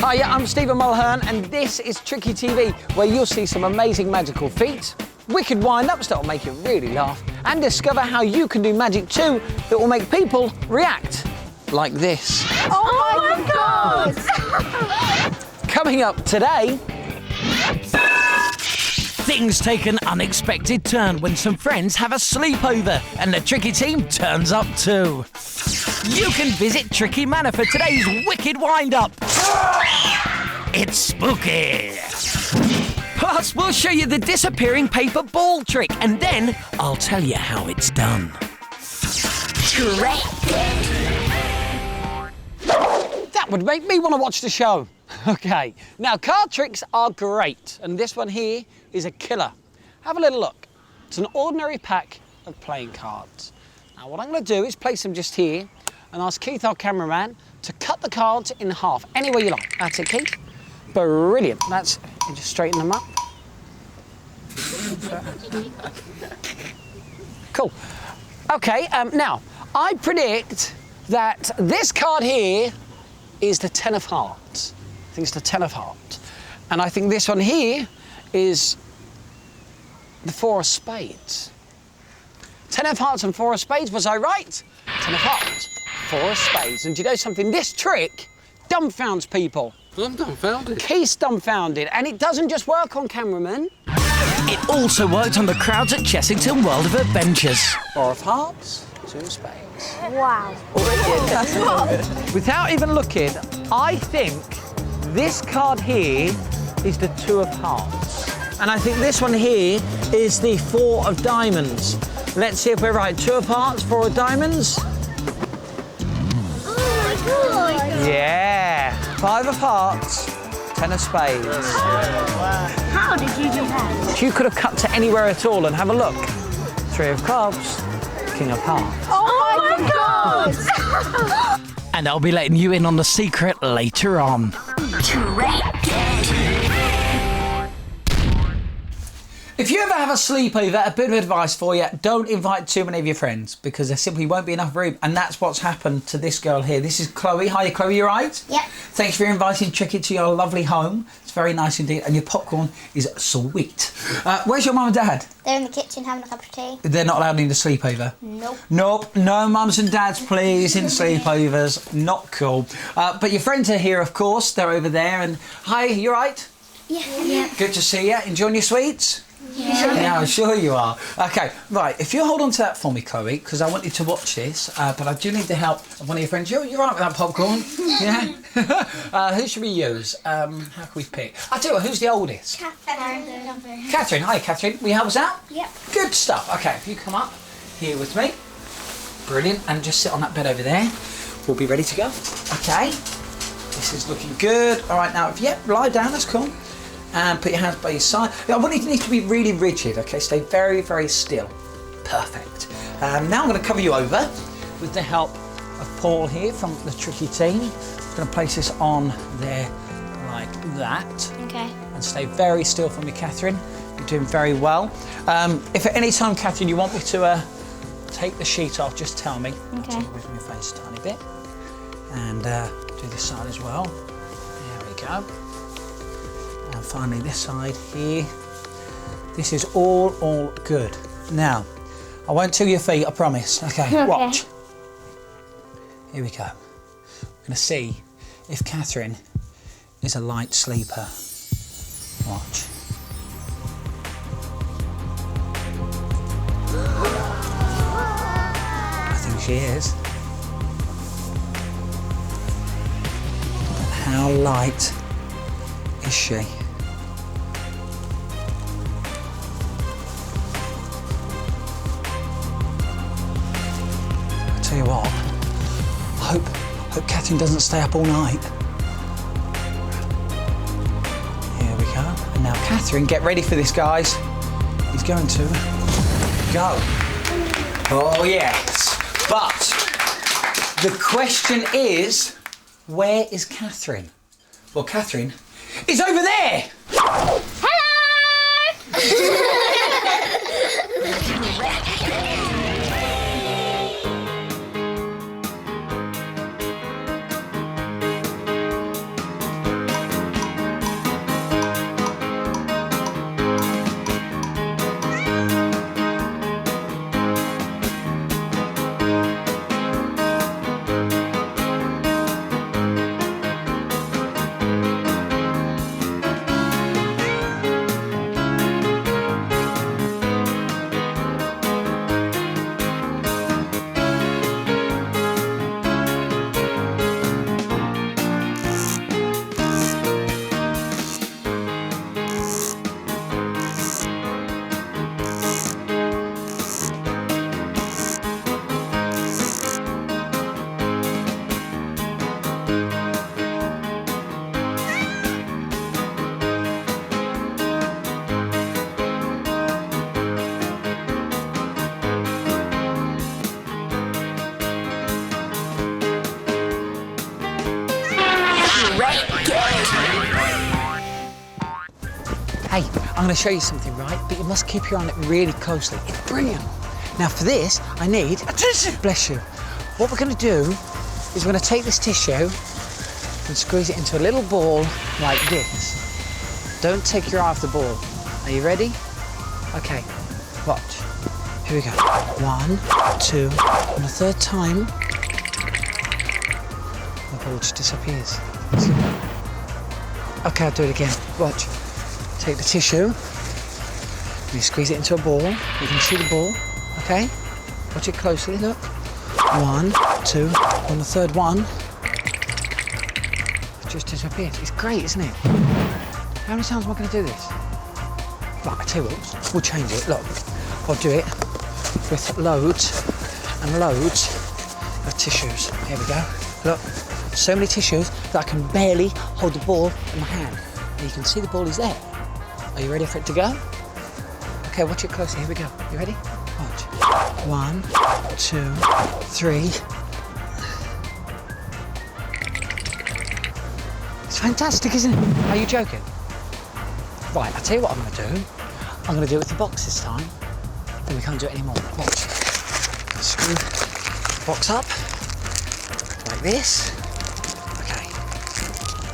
Hiya, I'm Stephen Mulhern, and this is Tricky TV, where you'll see some amazing magical feats, wicked wind-ups that will make you really laugh, and discover how you can do magic too that will make people react like this. Oh my God! Coming up today... Things take an unexpected turn when some friends have a sleepover and the Tricky team turns up too. You can visit Tricky Manor for today's wicked wind-up. It's spooky. Plus, we'll show you the disappearing paper ball trick, and then I'll tell you how it's done. That would make me want to watch the show. Okay, now card tricks are great, and this one here is a killer. Have a little look. It's an ordinary pack of playing cards. Now what I'm going to do is place them just here and ask Keith, our cameraman, to cut the cards in half, any way you like. That's it, Keith. Brilliant. That's, you just straighten them up. Cool. Okay, now, I predict that this card here is the 10 of hearts. I think it's the 10 of hearts. And I think this one here is the 4 of spades. 10 of hearts and 4 of spades, was I right? 10 of hearts, 4 of spades. And do you know something? This trick dumbfounds people. I'm dumbfounded. Keith's dumbfounded, and it doesn't just work on cameramen. It also worked on the crowds at Chessington World of Adventures. 4 of hearts, 2 of spades. Wow. Without even looking, I think this card here is the 2 of hearts. And I think this one here is the 4 of diamonds. Let's see if we're right. 2 of hearts, 4 of diamonds. Oh my God. Yeah. 5 of hearts, 10 of spades. How did you do that? You could have cut to anywhere at all and have a look. 3 of clubs, King of hearts. Oh my God. And I'll be letting you in on the secret later on. If you ever have a sleepover, a bit of advice for you, don't invite too many of your friends because there simply won't be enough room, and that's what's happened to this girl here. This is Chloe. Hi, Chloe, you right? Yep. Thanks for inviting Tricky to your lovely home. It's very nice indeed, and your popcorn is sweet. Where's your mum and dad? They're in the kitchen having a cup of tea. They're not allowed in the sleepover? Nope. Nope, no mums and dads, please, in sleepovers. Not cool. But your friends are here, of course. They're over there, and hi, you right? Yeah. Good to see you. Enjoying your sweets? Yeah. I'm sure you are. Okay, right, if you hold on to that for me, Chloe, because I want you to watch this, but I do need the help of one of your friends. You're right with that popcorn? Yeah? Who should we use? How can we pick? I'll tell you what, who's the oldest? Catherine. Catherine. Hi, Catherine. Will you help us out? Yep. Good stuff. Okay, if you come up here with me. Brilliant. And just sit on that bed over there. We'll be ready to go. Okay. This is looking good. All right, now, lie down. That's cool. And put your hands by your side. I want you to need to be really rigid, okay? Stay very, very still. Perfect. Now I'm going to cover you over with the help of Paul here from the Tricky team. I'm going to place this on there like that. Okay. And stay very still for me, Catherine. You're doing very well. If at any time, Catherine, you want me to take the sheet off, just tell me. Okay. I'll with my face a tiny bit. And do this side as well. There we go. And finally this side here. This is all good. Now, I won't tilt your feet, I promise. Okay, watch. Here we go. We're going to see if Catherine is a light sleeper. Watch. I think she is. How light is she? I'll tell you what, I hope Catherine doesn't stay up all night. Here we go. And now Catherine, get ready for this, guys. He's going to go. Oh yes. But the question is, where is Catherine? Well, Catherine is over there! Hello! Hey, I'm going to show you something, right? But you must keep your eye on it really closely. It's brilliant. Now for this, I need a tissue. Bless you. What we're going to do is we're going to take this tissue and squeeze it into a little ball like this. Don't take your eye off the ball. Are you ready? Okay, watch. Here we go. 1, 2, and the third time, the ball just disappears. Okay, I'll do it again. Watch. Take the tissue, and you squeeze it into a ball. You can see the ball, okay? Watch it closely, look. 1, 2, and the third one, it just disappears. It's great, isn't it? How many times am I going to do this? Right, I tell you what, we'll change it. Look, I'll do it with loads and loads of tissues. Here we go. Look, so many tissues that I can barely hold the ball in my hand. And you can see the ball is there. Are you ready for it to go? Okay, watch it closely. Here we go. You ready? Watch. 1, 2, 3. It's fantastic, isn't it? Are you joking? Right, I'll tell you what I'm going to do. I'm going to do it with the box this time. Then we can't do it anymore. Watch. Screw the box up like this. Okay.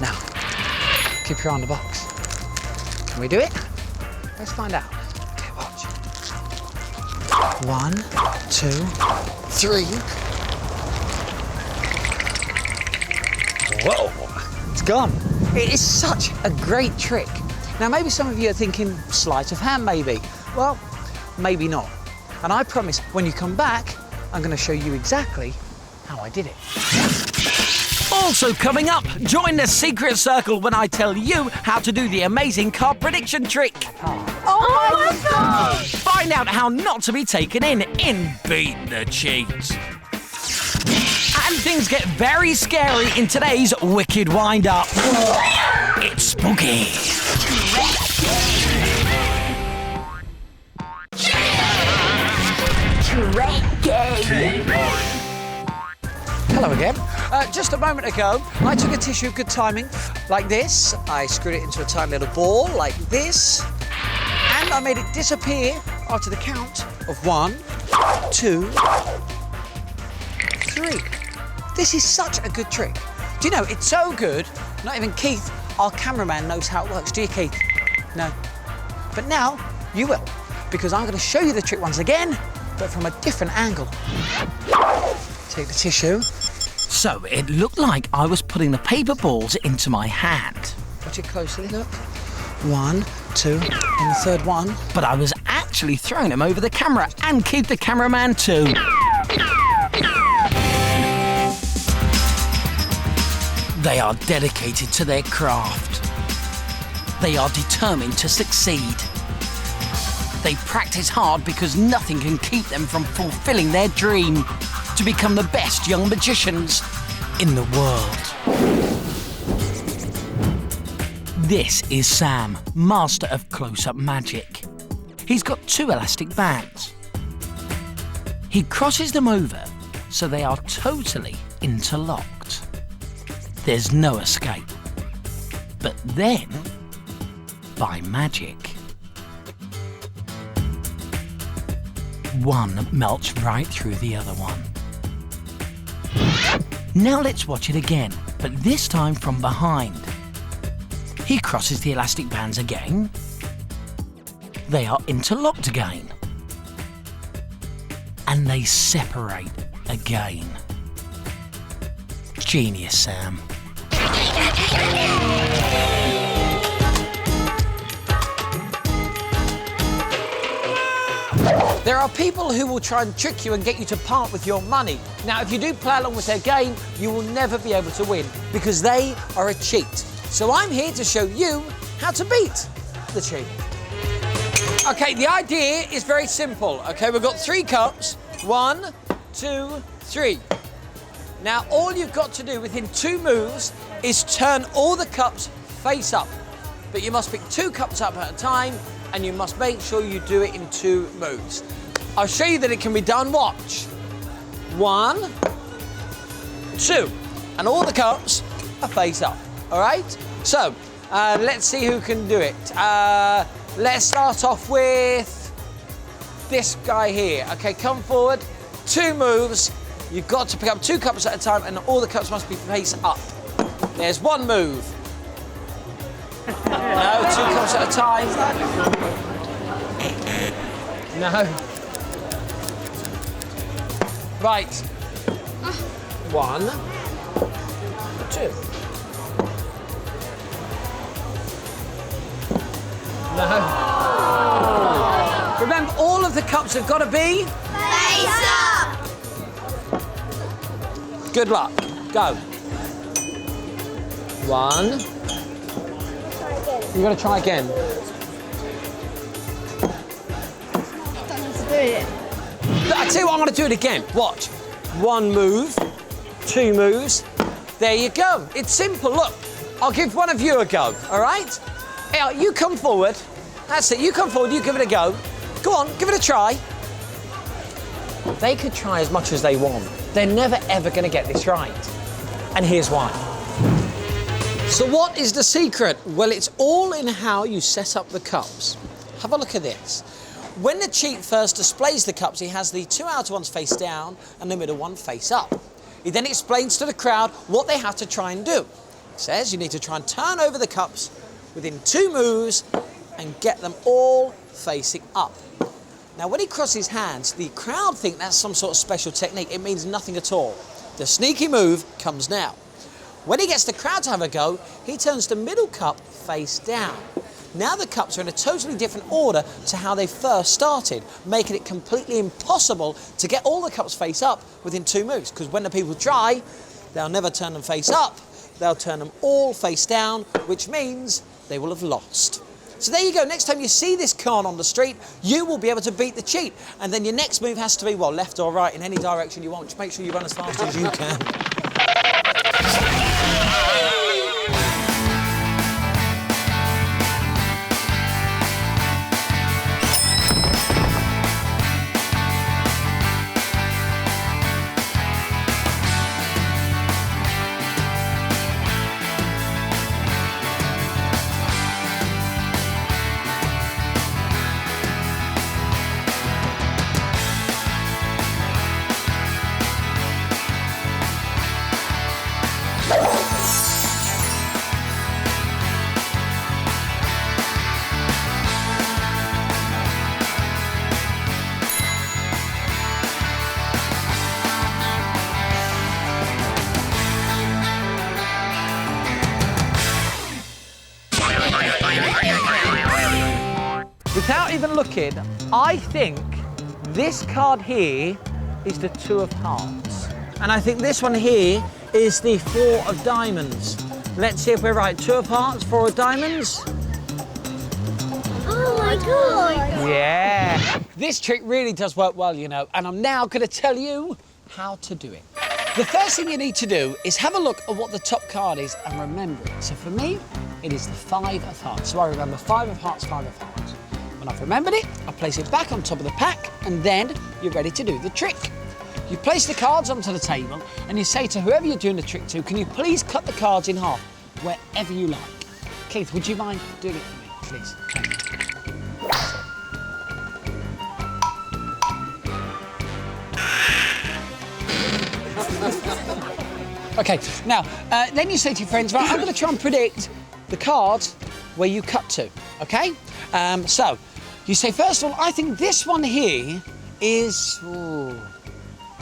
Now, keep your eye on the box. Can we do it? Let's find out. Okay, watch. 1, 2, 3. Whoa! It's gone. It is such a great trick. Now, maybe some of you are thinking, sleight of hand, maybe. Well, maybe not. And I promise, when you come back, I'm going to show you exactly how I did it. Also coming up, join the secret circle when I tell you how to do the amazing card prediction trick. Oh my God! Find out how not to be taken in Beat the Cheat. And things get very scary in today's Wicked Wind-Up. It's spooky. Hello again. Just a moment ago, I took a tissue of good timing, like this. I screwed it into a tiny little ball, like this. And I made it disappear after the count of 1, 2, 3. This is such a good trick. Do you know, it's so good, not even Keith, our cameraman, knows how it works. Do you, Keith? No. But now, you will, because I'm going to show you the trick once again, but from a different angle. Take the tissue. So it looked like I was putting the paper balls into my hand. Watch it closely, look. 1, 2, and the third one. But I was actually throwing them over the camera and Keith the cameraman too. They are dedicated to their craft. They are determined to succeed. They practice hard because nothing can keep them from fulfilling their dream to become the best young magicians in the world. This is Sam, master of close-up magic. He's got 2 elastic bands. He crosses them over so they are totally interlocked. There's no escape. But then, by magic, one melts right through the other one. Now let's watch it again, but this time from behind. He crosses the elastic bands again. They are interlocked again. And they separate again. Genius, Sam. There are people who will try and trick you and get you to part with your money. Now, if you do play along with their game, you will never be able to win because they are a cheat. So I'm here to show you how to beat the cheat. Okay, the idea is very simple. Okay, we've got 3 cups. 1, 2, 3. Now, all you've got to do within 2 moves is turn all the cups face up. But you must pick 2 cups up at a time, and you must make sure you do it in 2 moves. I'll show you that it can be done. Watch. 1, 2. And all the cups are face up, all right? So, Let's see who can do it. Let's start off with this guy here. Okay, come forward. 2 moves. You've got to pick up 2 cups at a time, and all the cups must be face up. There's 1 move. No, 2 cups at a time. No. Right. 1, 2. No. Remember, all of the cups have got to be Face up. good luck. Go. 1. You've got to try again. I tell you what, I'm going to do it again. Watch. 1 move, 2 moves. There you go. It's simple. Look, I'll give one of you a go, all right? Here, you come forward. That's it. You come forward, you give it a go. Go on, give it a try. They could try as much as they want. They're never, ever going to get this right. And here's why. So what is the secret? Well, it's all in how you set up the cups. Have a look at this. When the cheat first displays the cups, he has the 2 outer ones face down and the middle one face up. He then explains to the crowd what they have to try and do. He says you need to try and turn over the cups within 2 moves and get them all facing up. Now, when he crosses his hands, the crowd think that's some sort of special technique. It means nothing at all. The sneaky move comes now. When he gets the crowd to have a go, he turns the middle cup face down. Now the cups are in a totally different order to how they first started, making it completely impossible to get all the cups face up within 2 moves, because when the people try, they'll never turn them face up, they'll turn them all face down, which means they will have lost. So there you go, next time you see this card on the street, you will be able to beat the cheat. And then your next move has to be, well, left or right, in any direction you want. Just make sure you run as fast as you can. Without even looking, I think this card here is the 2 of hearts. And I think this one here is the 4 of diamonds. Let's see if we're right. 2 of hearts, 4 of diamonds. Oh my God. Yeah. This trick really does work well, you know, and I'm now going to tell you how to do it. The first thing you need to do is have a look at what the top card is and remember it. So for me, it is the 5 of hearts. So I remember 5 of hearts, 5 of hearts. When I've remembered it, I place it back on top of the pack, and then you're ready to do the trick. You place the cards onto the table, and you say to whoever you're doing the trick to, can you please cut the cards in half, wherever you like. Keith, would you mind doing it for me, please? Okay, now, then you say to your friends, right, I'm going to try and predict the cards where you cut to, okay? So, you say, first of all, I think this one here is... Ooh,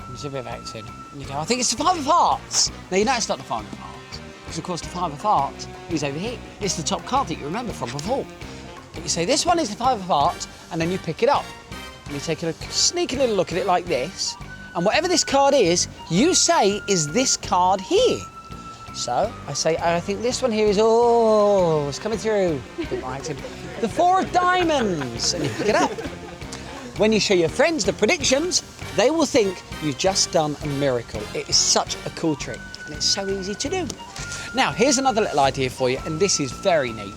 there's a bit of acting. You go, I think it's the 5 of hearts. Now, you know it's not the 5 of hearts, because, of course, the 5 of hearts is over here. It's the top card that you remember from before. But you say, this one is the 5 of hearts, and then you pick it up. And you take a sneaky little look at it like this, and whatever this card is, you say, is this card here. So, I say, I think this one here is, oh, it's coming through. The 4 of diamonds, and you pick it up. When you show your friends the predictions, they will think you've just done a miracle. It is such a cool trick, and it's so easy to do. Now, here's another little idea for you, and this is very neat.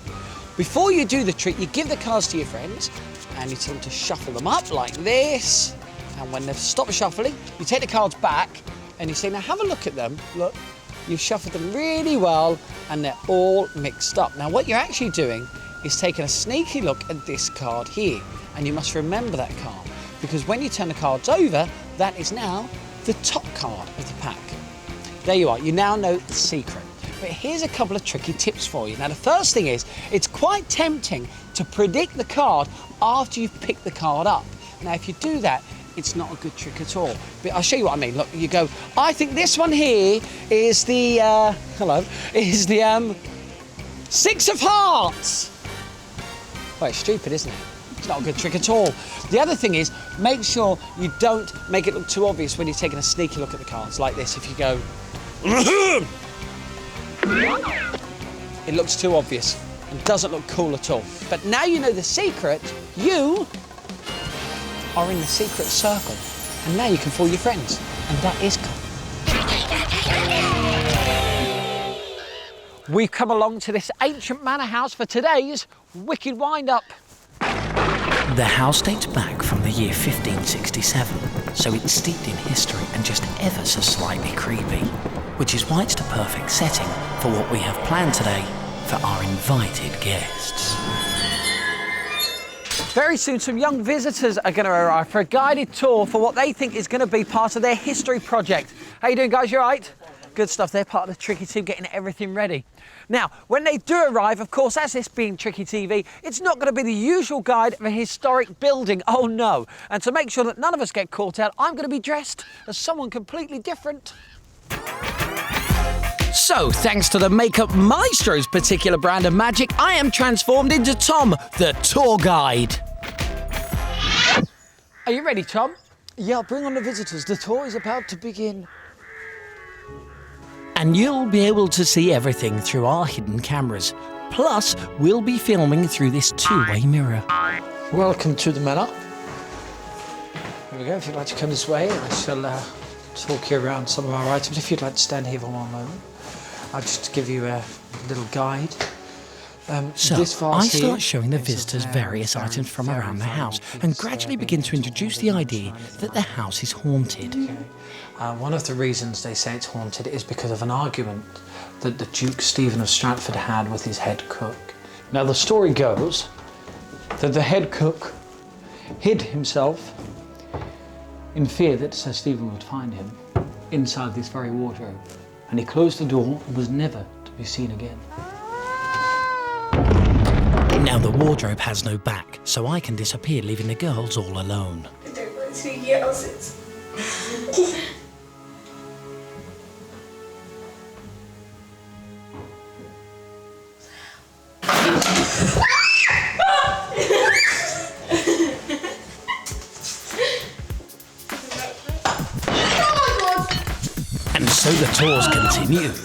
Before you do the trick, you give the cards to your friends, and you tell them to shuffle them up like this. And when they've stopped shuffling, you take the cards back, and you say, now have a look at them. Look. you've shuffled them really well and they're all mixed up. Now what you're actually doing is taking a sneaky look at this card here, and you must remember that card, because when you turn the cards over, that is now the top card of the pack. There you are, you now know the secret. But here's a couple of tricky tips for you. Now the first thing is, it's quite tempting to predict the card after you've picked the card up. Now if you do that, it's not a good trick at all. But I'll show you what I mean. Look, you go, I think this one here is the, Six of Hearts. Well, it's stupid, isn't it? It's not a good trick at all. The other thing is, make sure you don't make it look too obvious when you're taking a sneaky look at the cards, like this. If you go, it looks too obvious and doesn't look cool at all. But now you know the secret, you are in the secret circle, and now you can fool your friends, and that is cool. We've come along to this ancient manor house for today's wicked wind-up. The house dates back from the year 1567, so it's steeped in history and just ever so slightly creepy, which is why it's the perfect setting for what we have planned today for our invited guests. Very soon, some young visitors are going to arrive for a guided tour for what they think is going to be part of their history project. How you doing, guys? You all right? Good stuff. They're part of the Tricky team getting everything ready. Now, when they do arrive, of course, as this being Tricky TV, it's not going to be the usual guide of a historic building. Oh, no. And to make sure that none of us get caught out, I'm going to be dressed as someone completely different. So, thanks to the makeup maestro's particular brand of magic, I am transformed into Tom, the tour guide. Are you ready, Tom? Yeah, bring on the visitors. The tour is about to begin. And you'll be able to see everything through our hidden cameras. Plus, we'll be filming through this two-way mirror. Welcome to the manor. Here we go. If you'd like to come this way, I shall talk you around some of our items. If you'd like to stand here for one moment, I'll just give you a little guide. So, I start showing the visitors various items from around the house and gradually begin to introduce the idea that the house is haunted. Okay. One of the reasons they say it's haunted is because of an argument that the Duke Stephen of Stratford had with his head cook. Now, the story goes that the head cook hid himself in fear that Sir Stephen would find him inside this very wardrobe. And he closed the door and was never to be seen again. Now the wardrobe has no back, so I can disappear, leaving the girls all alone. I don't want to yell it. And so the tours continued.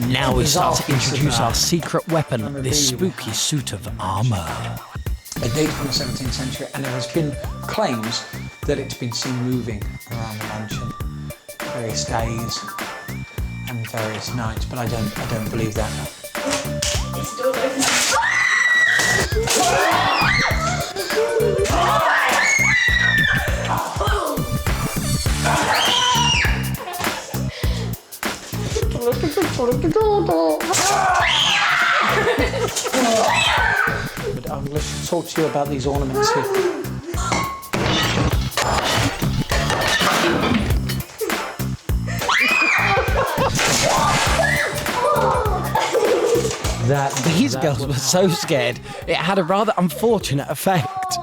Now we start to introduce our secret weapon, this spooky suit of armour. A date from the 17th century, and there has been claims that it's been seen moving around the mansion various days and various nights, but I don't believe that. It's door open. But let's talk to you about these ornaments here. These girls were so scared, it had a rather unfortunate effect.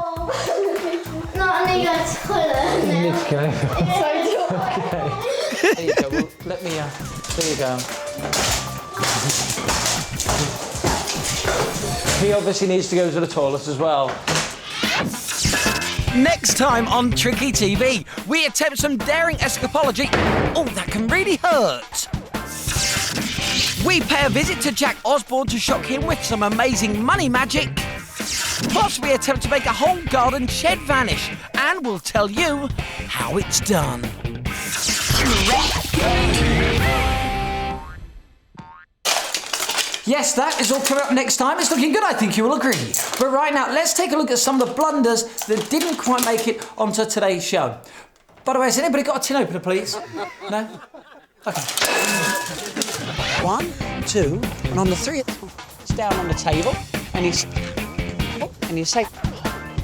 No, I need to go to the toilet. You need to go. Okay. There you go. Well, let me. There you go. He obviously needs to go to the toilet as well. Next time on Tricky TV, we attempt some daring escapology. Oh, that can really hurt. We pay a visit to Jack Osborne to shock him with some amazing money magic. Plus, we attempt to make a whole garden shed vanish, and we'll tell you how it's done. Yes, that is all coming up next time. It's looking good, I think you will agree. But right now, let's take a look at some of the blunders that didn't quite make it onto today's show. By the way, has anybody got a tin opener, please? No? Okay. 1, 2, and on the 3, it's down on the table, and you say,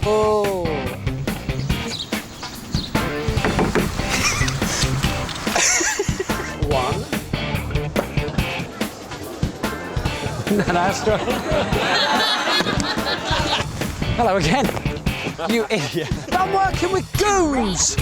oh. One. No, that's right. Hello again. You idiot. I'm working with goons.